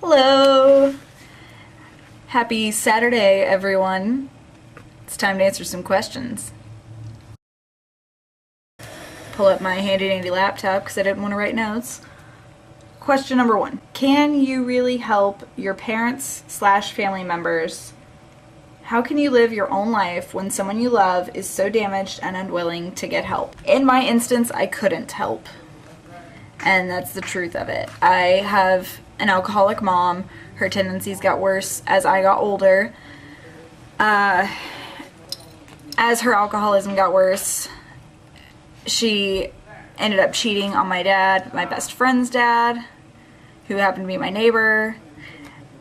Hello! Happy Saturday, everyone. It's time to answer some questions. Pull up my handy dandy laptop because I didn't want to write notes. Question number 1. Can you really help your parents / family members? How can you live your own life when someone you love is so damaged and unwilling to get help? In my instance, I couldn't help. And that's the truth of it. I have an alcoholic mom. Her tendencies got worse as I got older. As her alcoholism got worse, she ended up cheating on my dad, my best friend's dad, who happened to be my neighbor.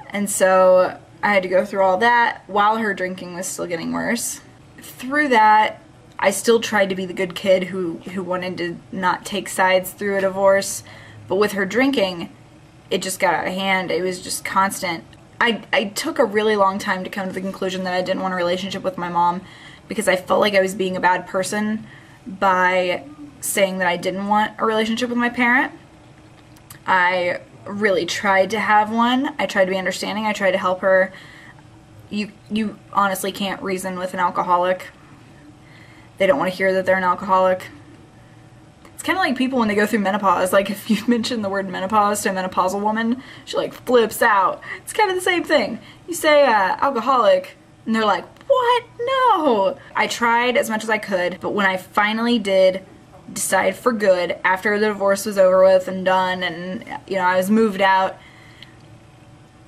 And so I had to go through all that while her drinking was still getting worse. Through that, I still tried to be the good kid who wanted to not take sides through a divorce. But with her drinking, it just got out of hand. It was just constant. I took a really long time to come to the conclusion that I didn't want a relationship with my mom because I felt like I was being a bad person by saying that I didn't want a relationship with my parent. I really tried to have one. I tried to be understanding. I tried to help her. You honestly can't reason with an alcoholic. They don't want to hear that they're an alcoholic. It's kind of like people when they go through menopause. Like, if you mention the word menopause to a menopausal woman, she, like, flips out. It's kind of the same thing. You say alcoholic, and they're like, what? No! I tried as much as I could, but when I finally did decide for good, after the divorce was over with and done, and, you know, I was moved out,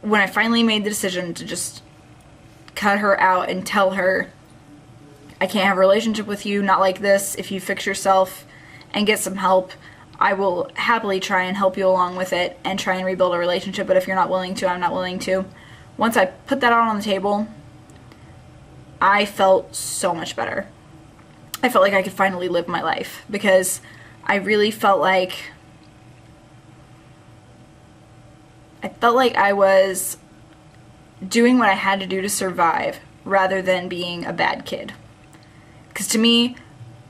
when I finally made the decision to just cut her out and tell her, I can't have a relationship with you, not like this. If you fix yourself and get some help, I will happily try and help you along with it and try and rebuild a relationship, but if you're not willing to, I'm not willing to. Once I put that out on the table, I felt so much better. I felt like I could finally live my life because I really felt like I was doing what I had to do to survive rather than being a bad kid. Because to me,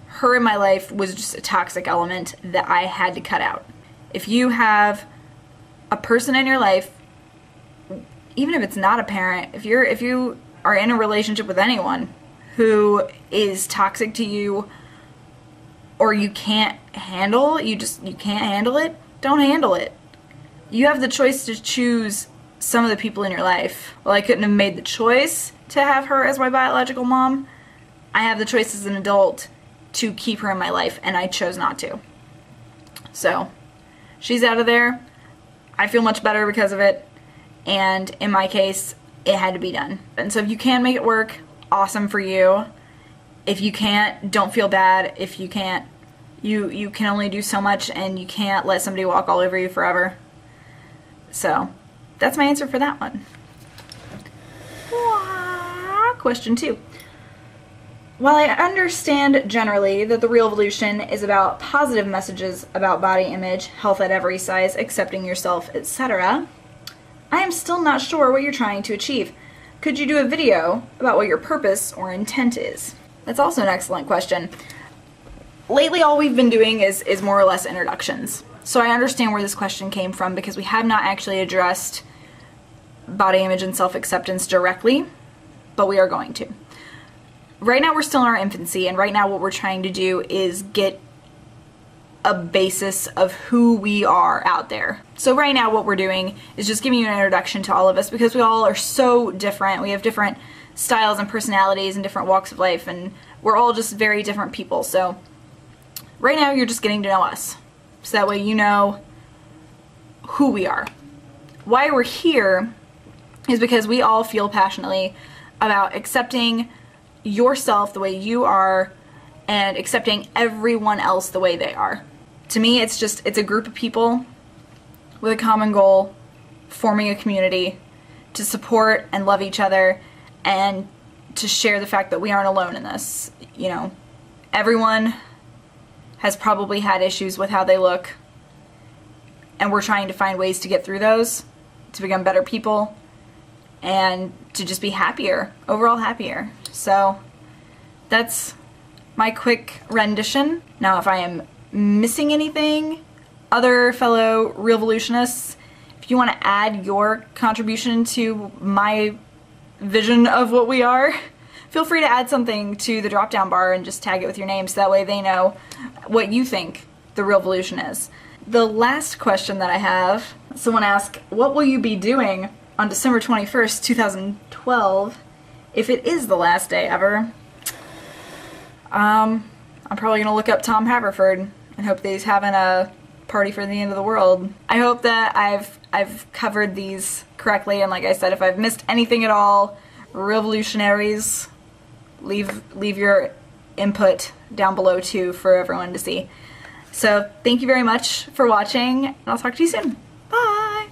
her in my life was just a toxic element that I had to cut out. If you have a person in your life, even if it's not a parent, if you are in a relationship with anyone who is toxic to you or you can't handle, you can't handle it, don't handle it. You have the choice to choose some of the people in your life. Well, I couldn't have made the choice to have her as my biological mom. I have the choice as an adult to keep her in my life, and I chose not to. So, she's out of there. I feel much better because of it, and in my case, it had to be done. And so if you can make it work, awesome for you. If you can't, don't feel bad. If you can't, you can only do so much, and you can't let somebody walk all over you forever. So, that's my answer for that one. Question 2. While I understand generally that the Realvolution is about positive messages about body image, health at every size, accepting yourself, etc., I am still not sure what you're trying to achieve. Could you do a video about what your purpose or intent is? That's also an excellent question. Lately, all we've been doing is more or less introductions. So I understand where this question came from because we have not actually addressed body image and self-acceptance directly, but we are going to. Right now we're still in our infancy, and right now what we're trying to do is get a basis of who we are out there. So right now what we're doing is just giving you an introduction to all of us because we all are so different. We have different styles and personalities and different walks of life, and we're all just very different people. So right now you're just getting to know us. So that way you know who we are. Why we're here is because we all feel passionately about accepting yourself the way you are and accepting everyone else the way they are. To me, it's a group of people with a common goal, forming a community to support and love each other and to share the fact that we aren't alone in this. You know, everyone has probably had issues with how they look, and we're trying to find ways to get through those, to become better people, and to just be happier, overall happier. So that's my quick rendition. Now, if I am missing anything, other fellow Realvolutionists, if If you want to add your contribution to my vision of what we are, feel free to add something to the drop-down bar and just tag it with your name so that way they know what you think the Realvolution is. The last question that I have, someone asked, what will you be doing on December 21st, 2012 if it is the last day ever? I'm probably going to look up Tom Haverford and hope that he's having a party for the end of the world. I hope that I've covered these correctly, and like I said, if I've missed anything at all, Realvolutionaries, leave your input down below too for everyone to see. So thank you very much for watching, and I'll talk to you soon.